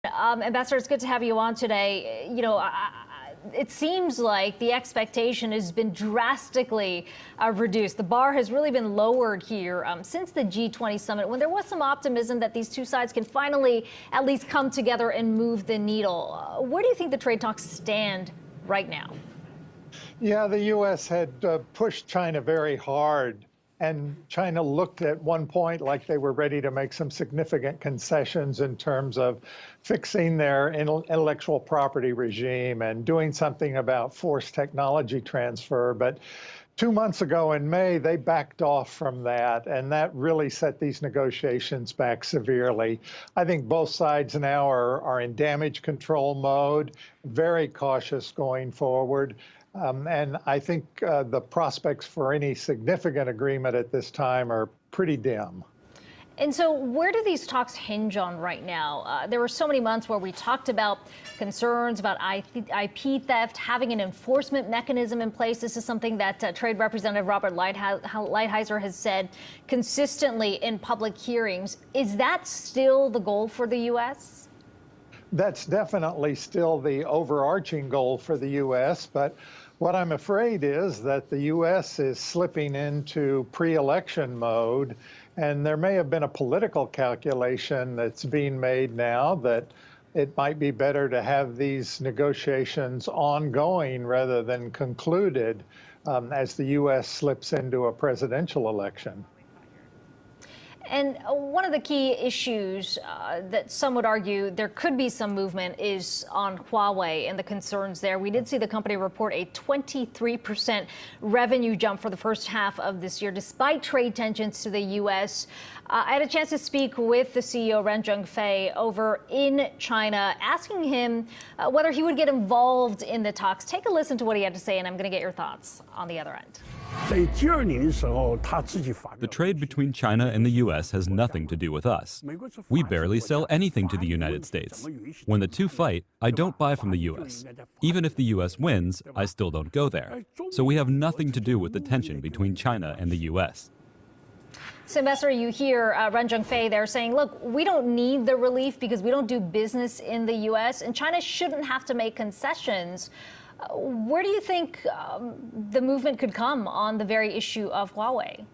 Ambassador, it's good to have you on today. It seems like the expectation has been drastically reduced. The bar has really been lowered here since the G20 summit, when there was some optimism that these two sides can finally at least come together and move the needle. Where do you think the trade talks stand right now? Yeah, the U.S. had pushed China very hard, and China looked at one point like they were ready to make some significant concessions in terms of fixing their intellectual property regime and doing something about forced technology transfer. But 2 months ago in May, they backed off from that, and that really set these negotiations back severely. I think both sides now are in damage control mode, very cautious going forward. And I think the prospects for any significant agreement at this time are pretty dim. And so where do these talks hinge on right now? There were so many months where we talked about concerns about IP theft, having an enforcement mechanism in place. This is something that Trade Representative Robert Lighthizer has said consistently in public hearings. Is that still the goal for the U.S.? That's definitely still the overarching goal for the U.S., but what I'm afraid is that the U.S. is slipping into pre-election mode, and there may have been a political calculation that's being made now that it might be better to have these negotiations ongoing rather than concluded as the U.S. slips into a presidential election. And one of the key issues that some would argue there could be some movement is on Huawei and the concerns there. We did see the company report a 23% revenue jump for the first half of this year, despite trade tensions to the U.S. I had a chance to speak with the CEO, Ren Zhengfei, over in China, asking him whether he would get involved in the talks. Take a listen to what he had to say, and I'm going to get your thoughts on the other end. The trade between China and the U.S. has nothing to do with us. We barely sell anything to the United States. When the two fight, I don't buy from the U.S. Even if the U.S. wins, I still don't go there. So we have nothing to do with the tension between China and the U.S. So, Ambassador, you hear Ren Zhengfei there saying, look, we don't need the relief because we don't do business in the U.S., and China shouldn't have to make concessions. Where do you think the movement could come on the very issue of Huawei?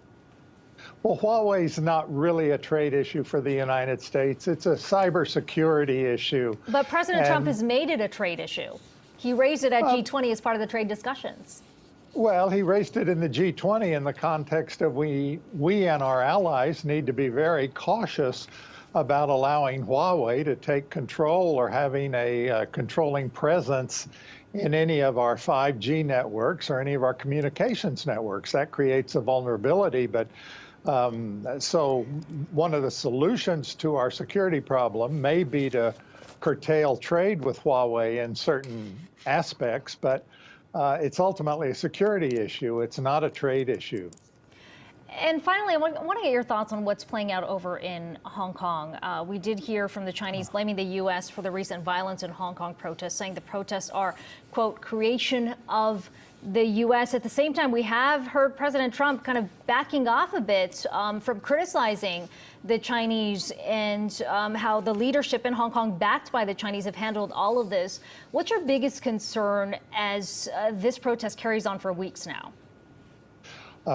Well, Huawei is not really a trade issue for the United States. It's a cybersecurity issue. But President Trump has made it a trade issue. He raised it at G20 as part of the trade discussions. Well, he raised it in the G20 in the context of we and our allies need to be very cautious about allowing Huawei to take control or having a controlling presence in any of our 5G networks or any of our communications networks. That creates a vulnerability. But so one of the solutions to our security problem may be to curtail trade with Huawei in certain aspects, but it's ultimately a security issue. It's not a trade issue. And finally, I want to get your thoughts on what's playing out over in Hong Kong. We did hear from the Chinese blaming the U.S. for the recent violence in Hong Kong protests, saying the protests are, quote, creation of the U.S. At the same time, we have heard President Trump kind of backing off a bit from criticizing the Chinese and how the leadership in Hong Kong, backed by the Chinese, have handled all of this. What's your biggest concern as this protest carries on for weeks now?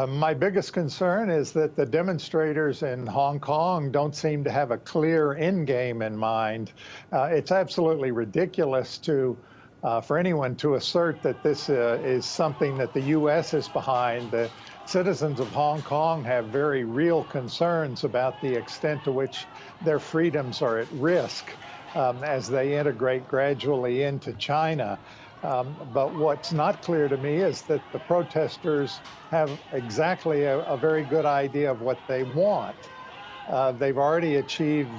My biggest concern is that the demonstrators in Hong Kong don't seem to have a clear end game in mind. It's absolutely ridiculous for anyone to assert that this is something that the U.S. is behind. The citizens of Hong Kong have very real concerns about the extent to which their freedoms are at risk as they integrate gradually into China. But what's not clear to me is that the protesters have exactly a very good idea of what they want. They've already achieved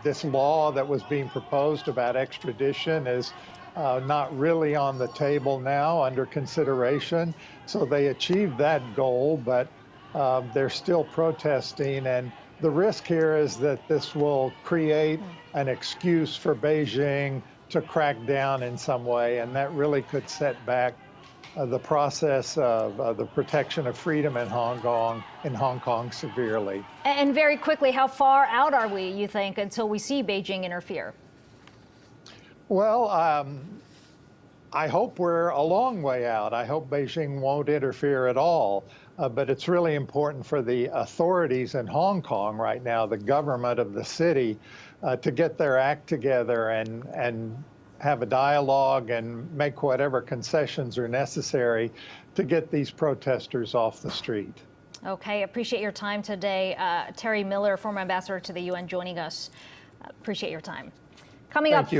this law that was being proposed about extradition is not really on the table now, under consideration. So they achieved that goal, but they're still protesting. And the risk here is that this will create an excuse for Beijing to crack down in some way, and that really could set back the process of the protection of freedom in Hong Kong severely. And very quickly, how far out are we, you think, until we see Beijing interfere? Well, I hope we're a long way out. I hope Beijing won't interfere at all. But it's really important for the authorities in Hong Kong right now, the government of the city, to get their act together and have a dialogue and make whatever concessions are necessary to get these protesters off the street. Okay, appreciate your time today. Terry Miller, former ambassador to the UN, joining us. Appreciate your time. Coming up,